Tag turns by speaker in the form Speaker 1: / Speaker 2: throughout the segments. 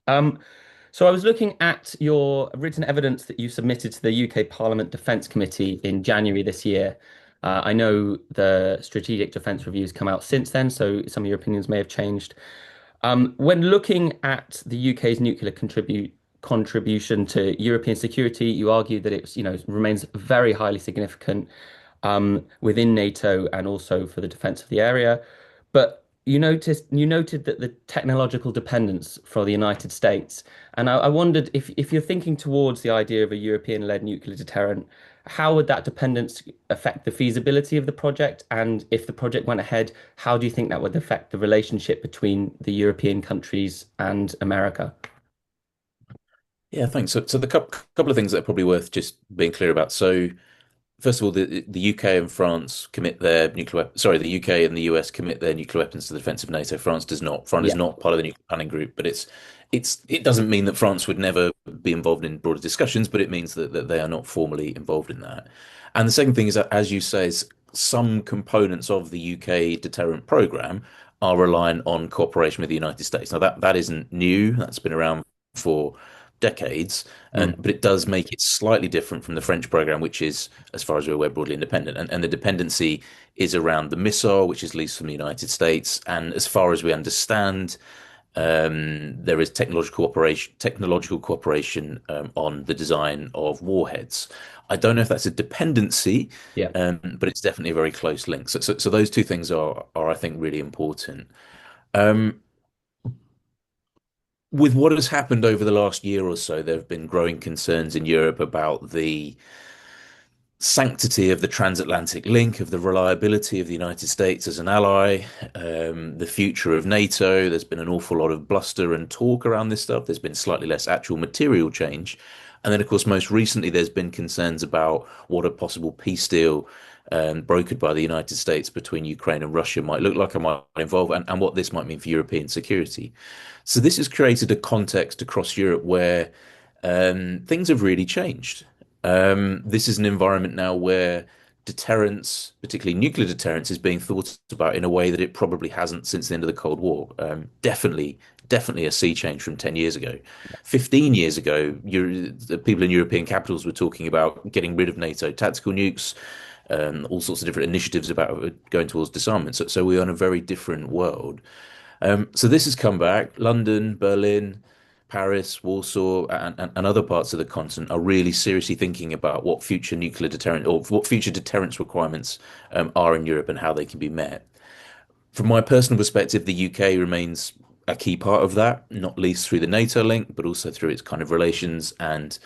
Speaker 1: Um, so I was looking at your written evidence that you submitted to the UK Parliament Defence Committee in January this year. I know the Strategic Defence Review's come out since then, so some of your opinions may have changed. When looking at the UK's nuclear contribution to European security, you argue that remains very highly significant within NATO and also for the defence of the area. But you noted that the technological dependence for the United States, and I wondered if you're thinking towards the idea of a European-led nuclear deterrent, how would that dependence affect the feasibility of the project? And if the project went ahead, how do you think that would affect the relationship between the European countries and America?
Speaker 2: Yeah, thanks. So the couple of things that are probably worth just being clear about. So first of all, the UK and France commit their sorry, the UK and the US commit their nuclear weapons to the defense of NATO. France does not. France is
Speaker 1: Yeah.
Speaker 2: not part of the nuclear planning group, but it doesn't mean that France would never be involved in broader discussions, but it means that they are not formally involved in that. And the second thing is that, as you say, some components of the UK deterrent program are reliant on cooperation with the United States. Now that isn't new. That's been around for decades,
Speaker 1: Mm.
Speaker 2: but it does make it slightly different from the French program, which is, as far as we're aware, broadly independent. And the dependency is around the missile, which is leased from the United States. And as far as we understand, there is technological cooperation on the design of warheads. I don't know if that's a dependency,
Speaker 1: Yeah.
Speaker 2: but it's definitely a very close link. So those two things are I think really important. Um, with what has happened over the last year or so, there have been growing concerns in Europe about the sanctity of the transatlantic link, of the reliability of the United States as an ally, the future of NATO. There's been an awful lot of bluster and talk around this stuff. There's been slightly less actual material change. And then, of course, most recently, there's been concerns about what a possible peace deal brokered by the United States between Ukraine and Russia might look like and might involve, and what this might mean for European security. So this has created a context across Europe where things have really changed. This is an environment now where deterrence, particularly nuclear deterrence, is being thought about in a way that it probably hasn't since the end of the Cold War. Definitely a sea change from 10 years ago. 15 years ago, the people in European capitals were talking about getting rid of NATO tactical nukes, all sorts of different initiatives about going towards disarmament. So we're in a very different world. So this has come back. London, Berlin, Paris, Warsaw, and other parts of the continent are really seriously thinking about what future nuclear deterrent or what future deterrence requirements are in Europe and how they can be met. From my personal perspective, the UK remains a key part of that, not least through the NATO link, but also through its kind of relations and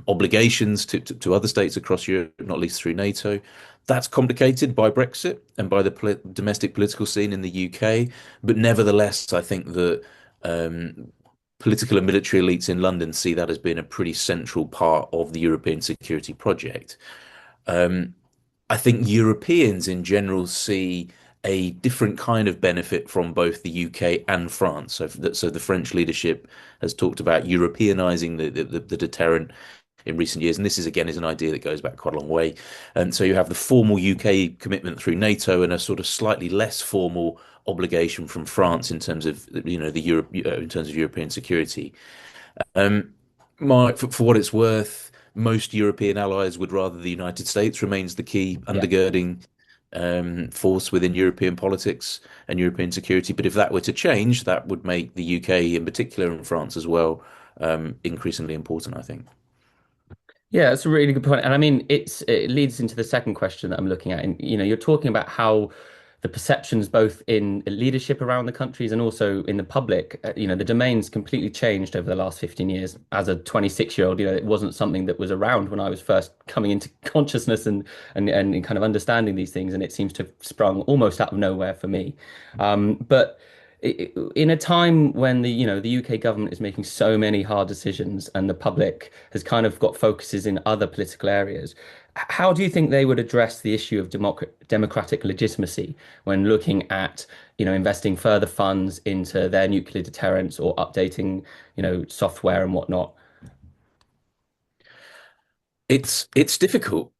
Speaker 2: obligations to other states across Europe, not least through NATO. That's complicated by Brexit and by the domestic political scene in the UK. But nevertheless, I think that political and military elites in London see that as being a pretty central part of the European security project. Um, I think Europeans in general see a different kind of benefit from both the UK and France. So the French leadership has talked about Europeanizing the deterrent in recent years, and this is an idea that goes back quite a long way. And so you have the formal UK commitment through NATO and a sort of slightly less formal obligation from France in terms of the Europe in terms of European security. Um, for what it's worth, most European allies would rather the United States remains the key
Speaker 1: Yeah.
Speaker 2: undergirding force within European politics and European security. But if that were to change, that would make the UK in particular and France as well increasingly important, I think.
Speaker 1: Yeah, that's a really good point. And I mean, it leads into the second question that I'm looking at. And you're talking about how the perceptions both in leadership around the countries and also in the public, the domain's completely changed over the last 15 years. As a 26-year-old, it wasn't something that was around when I was first coming into consciousness and kind of understanding these things, and it seems to have sprung almost out of nowhere for me. But in a time when the UK government is making so many hard decisions and the public has kind of got focuses in other political areas, how do you think they would address the issue of democratic legitimacy when looking at investing further funds into their nuclear deterrence or updating software and whatnot?
Speaker 2: It's difficult.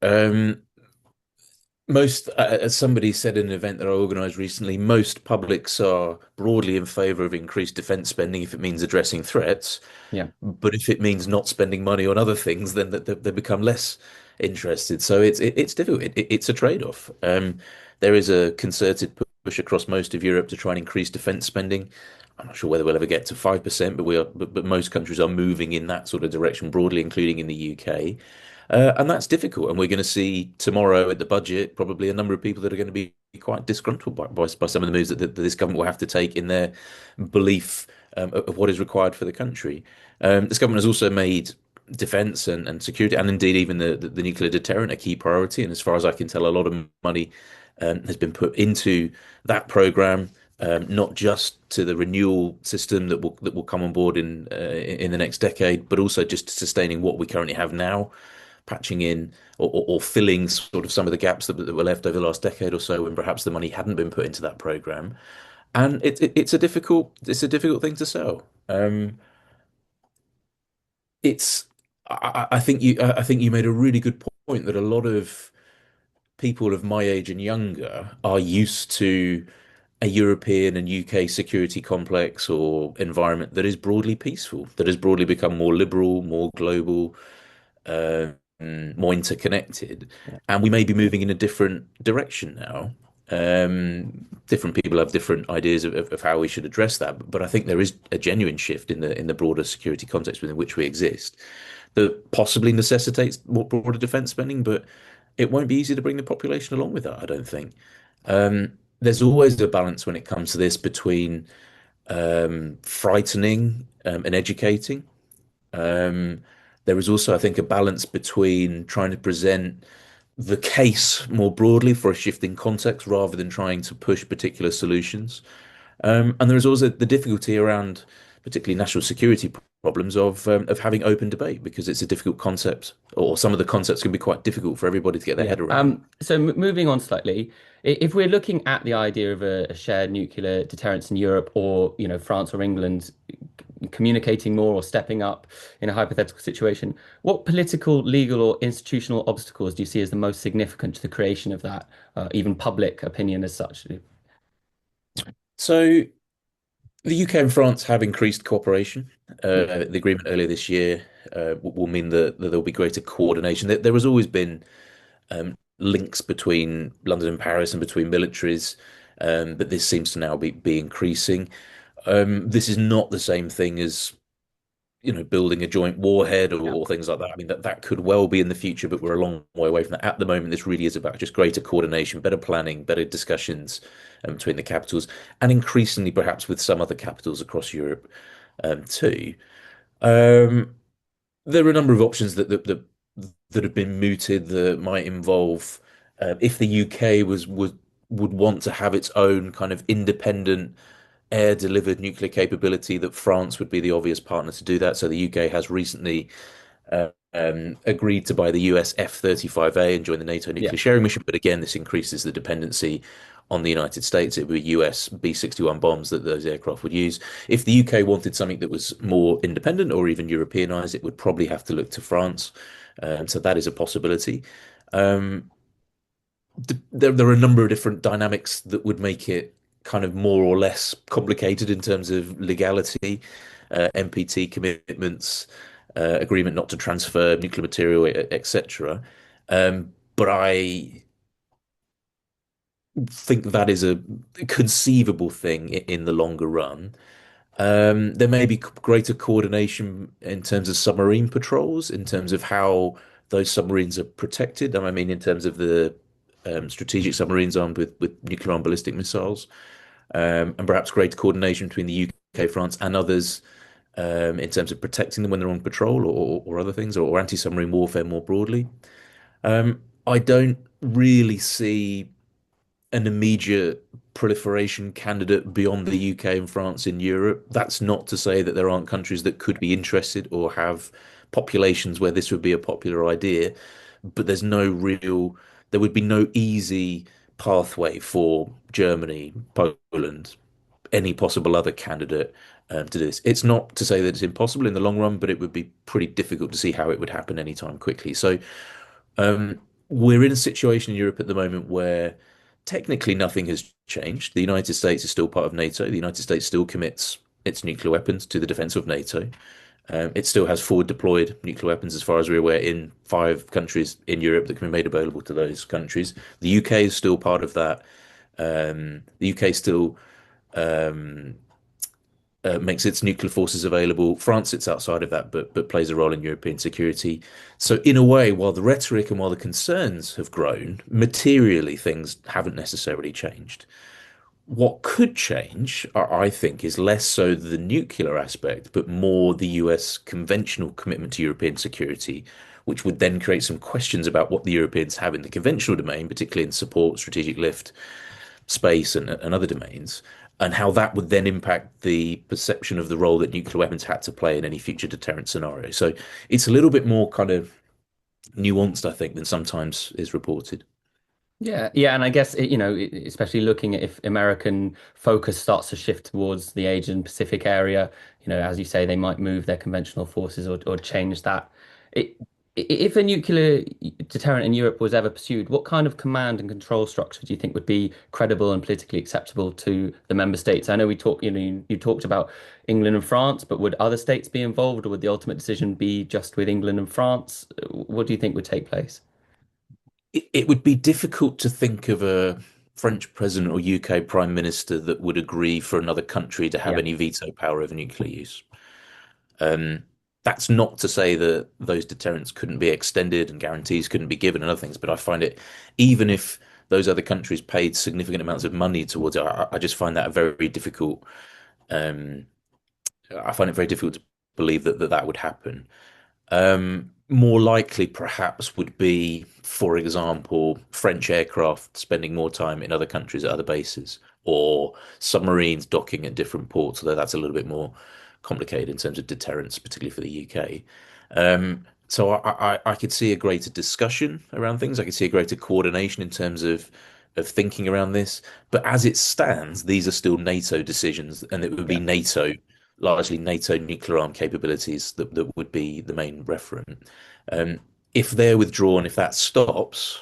Speaker 2: Most, as somebody said in an event that I organised recently, most publics are broadly in favour of increased defence spending if it means addressing threats.
Speaker 1: Yeah,
Speaker 2: But if it means not spending money on other things, then they become less interested. So it's difficult. It's a trade-off. There is a concerted push across most of Europe to try and increase defence spending. I'm not sure whether we'll ever get to 5%, but we are. But most countries are moving in that sort of direction broadly, including in the UK. And that's difficult. And we're going to see tomorrow at the budget probably a number of people that are going to be quite disgruntled by some of the moves that this government will have to take in their belief of what is required for the country. This government has also made defence and security, and indeed even the nuclear deterrent, a key priority. And as far as I can tell, a lot of money has been put into that programme, not just to the renewal system that will come on board in the next decade, but also just sustaining what we currently have now, patching in or filling sort of some of the gaps that were left over the last decade or so when perhaps the money hadn't been put into that program. And it's a difficult thing to sell. It's I think you made a really good point that a lot of people of my age and younger are used to a European and UK security complex or environment that is broadly peaceful, that has broadly become more liberal, more global, um, more interconnected,
Speaker 1: yeah,
Speaker 2: and we may be moving in a different direction now. Different people have different ideas of how we should address that, but I think there is a genuine shift in the broader security context within which we exist that possibly necessitates more broader defence spending, but it won't be easy to bring the population along with that, I don't think. There's always a balance when it comes to this between frightening and educating. Um, there is also, I think, a balance between trying to present the case more broadly for a shifting context rather than trying to push particular solutions. And there is also the difficulty around particularly national security problems of having open debate because it's a difficult concept, or some of the concepts can be quite difficult for everybody to get their
Speaker 1: yeah.
Speaker 2: head around.
Speaker 1: So moving on slightly, if we're looking at the idea of a shared nuclear deterrence in Europe, or France or England communicating more or stepping up in a hypothetical situation, what political, legal, or institutional obstacles do you see as the most significant to the creation of that, even public opinion as such?
Speaker 2: So the UK and France have increased cooperation.
Speaker 1: Yeah,
Speaker 2: The agreement earlier this year will mean that there will be greater coordination. There has always been links between London and Paris and between militaries, but this seems to now be increasing. This is not the same thing as building a joint warhead
Speaker 1: yeah,
Speaker 2: or things like that. I mean, that could well be in the future, but we're a long way away from that. At the moment, this really is about just greater coordination, better planning, better discussions between the capitals, and increasingly perhaps with some other capitals across Europe too. Um, there are a number of options that have been mooted that might involve if the UK would want to have its own kind of independent air delivered nuclear capability, that France would be the obvious partner to do that. So the UK has recently agreed to buy the US F-35A and join the NATO
Speaker 1: yeah,
Speaker 2: nuclear sharing mission. But again, this increases the dependency on the United States. It would be US B-61 bombs that those aircraft would use. If the UK wanted something that was more independent or even Europeanized, it would probably have to look to France. So that is a possibility. Um, there are a number of different dynamics that would make it kind of more or less complicated in terms of legality, NPT commitments, agreement not to transfer nuclear material, etc. But I think that is a conceivable thing in the longer run. There may be greater coordination in terms of submarine patrols, in terms of how those submarines are protected. I mean, in terms of the strategic submarines armed with nuclear and ballistic missiles, and perhaps greater coordination between the UK, France, and others in terms of protecting them when they're on patrol or other things, or anti-submarine warfare more broadly. I don't really see an immediate proliferation candidate beyond the UK and France in Europe. That's not to say that there aren't countries that could be interested or have populations where this would be a popular idea, but there would be no easy pathway for Germany, Poland, any possible other candidate to do this. It's not to say that it's impossible in the long run, but it would be pretty difficult to see how it would happen anytime quickly. So we're in a situation in Europe at the moment where technically nothing has changed. The United States is still part of NATO. The United States still commits its nuclear weapons to the defense of NATO. It still has forward deployed nuclear weapons, as far as we're aware, in 5 countries in Europe that can be made available to those countries. The UK is still part of that. The UK still um, makes its nuclear forces available. France sits outside of that, but plays a role in European security. So, in a way, while the rhetoric and while the concerns have grown, materially things haven't necessarily changed. What could change, I think, is less so the nuclear aspect, but more the US conventional commitment to European security, which would then create some questions about what the Europeans have in the conventional domain, particularly in support, strategic lift, space, and other domains, and how that would then impact the perception of the role that nuclear weapons had to play in any future deterrent scenario. So it's a little bit more kind of nuanced, I think, than sometimes is reported.
Speaker 1: Yeah, yeah, and I guess especially looking at if American focus starts to shift towards the Asian Pacific area, as you say, they might move their conventional forces or change that. It, if a nuclear deterrent in Europe was ever pursued, what kind of command and control structure do you think would be credible and politically acceptable to the member states? I know we talked, you talked about England and France, but would other states be involved, or would the ultimate decision be just with England and France? What do you think would take place?
Speaker 2: It would be difficult to think of a French president or UK prime minister that would agree for another country to have
Speaker 1: Yeah,
Speaker 2: any veto power over nuclear use. Um, that's not to say that those deterrents couldn't be extended and guarantees couldn't be given and other things, but I find it, even if those other countries paid significant amounts of money towards it, I just find that a very difficult. Um, I find it very difficult to believe that would happen. More likely, perhaps, would be, for example, French aircraft spending more time in other countries at other bases, or submarines docking at different ports, although that's a little bit more complicated in terms of deterrence, particularly for the UK. So I could see a greater discussion around things. I could see a greater coordination in terms of thinking around this. But as it stands, these are still NATO decisions, and it would be
Speaker 1: yeah.
Speaker 2: NATO, largely NATO nuclear arm capabilities that would be the main referent. Um, if they're withdrawn, if that stops,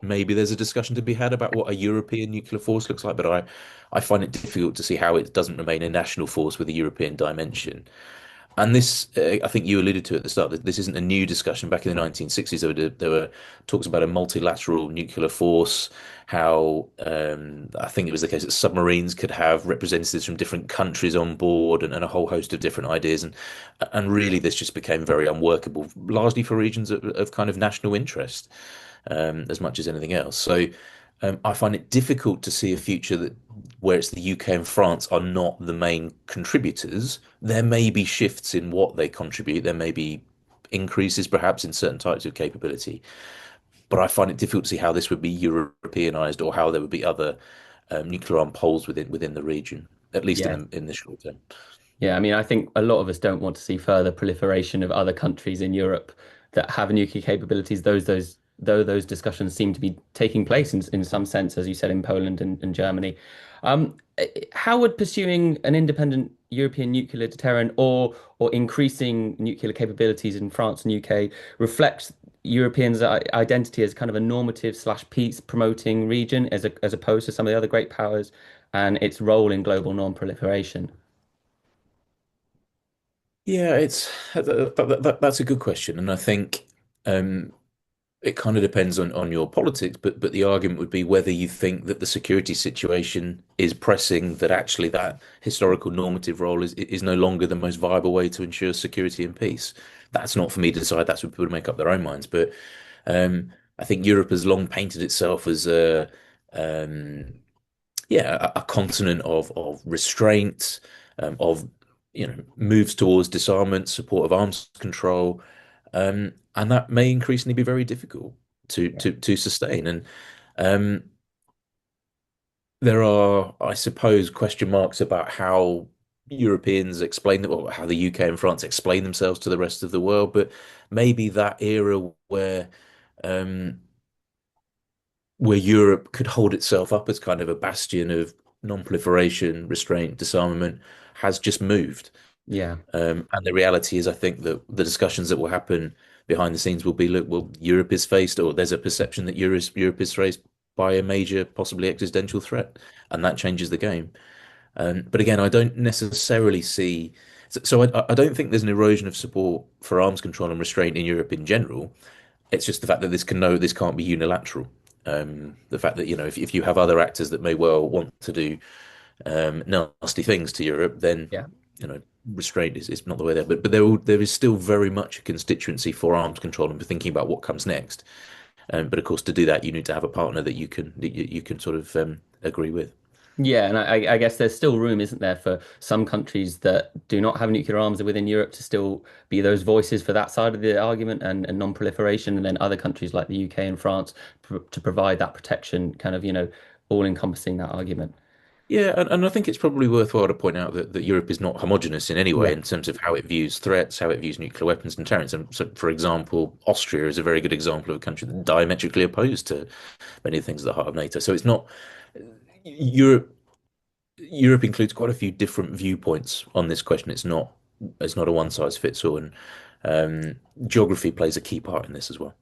Speaker 2: maybe there's a discussion to be had about what a European nuclear force looks like. But I find it difficult to see how it doesn't remain a national force with a European dimension. And this, I think you alluded to at the start, that this isn't a new discussion. Back in the 1960s, there were talks about a multilateral nuclear force, how I think it was the case that submarines could have representatives from different countries on board and a whole host of different ideas. And really, this just became very unworkable, largely for regions of kind of national interest, as much as anything else. So I find it difficult to see a future that where it's the UK and France are not the main contributors. There may be shifts in what they contribute. There may be increases perhaps in certain types of capability. But I find it difficult to see how this would be Europeanized or how there would be other nuclear armed poles within the region, at least
Speaker 1: Yeah,
Speaker 2: in the short term.
Speaker 1: yeah, I mean, I think a lot of us don't want to see further proliferation of other countries in Europe that have nuclear capabilities. Though those discussions seem to be taking place in some sense, as you said, in Poland and Germany. How would pursuing an independent European nuclear deterrent or increasing nuclear capabilities in France and UK reflect Europeans' identity as kind of a normative slash peace promoting region as opposed to some of the other great powers and its role in global non-proliferation?
Speaker 2: Yeah, that's a good question, and I think um, it kind of depends on your politics, but the argument would be whether you think that the security situation is pressing, that actually that historical normative role is no longer the most viable way to ensure security and peace. That's not for me to decide. That's for people to make up their own minds. But I think Europe has long painted itself as um, a continent of restraint, of moves towards disarmament, support of arms control, and that may increasingly be very difficult to sustain. And um, there are, I suppose, question marks about how Europeans explain that, or how the UK and France explain themselves to the rest of the world. But maybe that era um, where Europe could hold itself up as kind of a bastion of non-proliferation, restraint, disarmament has just moved.
Speaker 1: Yeah.
Speaker 2: And the reality is, I think that the discussions that will happen behind the scenes will be, look, well, Europe is faced, or there's a perception that Europe is faced by a major, possibly existential threat, and that changes the game. But again, I don't necessarily see. So I don't think there's an erosion of support for arms control and restraint in Europe in general. It's just the fact that this can't be unilateral. The fact that, if you have other actors that may well want to do nasty things to Europe, then
Speaker 1: Yeah.
Speaker 2: you know restraint is not the way there. But there is still very much a constituency for arms control and for thinking about what comes next. But of course, to do that, you need to have a partner that you can sort of agree with.
Speaker 1: Yeah, and I guess there's still room, isn't there, for some countries that do not have nuclear arms within Europe to still be those voices for that side of the argument and non-proliferation, and then other countries like the UK and France to provide that protection, kind of, all encompassing that argument.
Speaker 2: Yeah, and I think it's probably worthwhile to point out that Europe is not homogenous in any way
Speaker 1: Yeah.
Speaker 2: in terms of how it views threats, how it views nuclear weapons and deterrence. And so, for example, Austria is a very good example of a country that diametrically opposed to many of the things at the heart of NATO. So it's not Europe. Europe includes quite a few different viewpoints on this question. It's not a one size fits all, and geography plays a key part in this as well.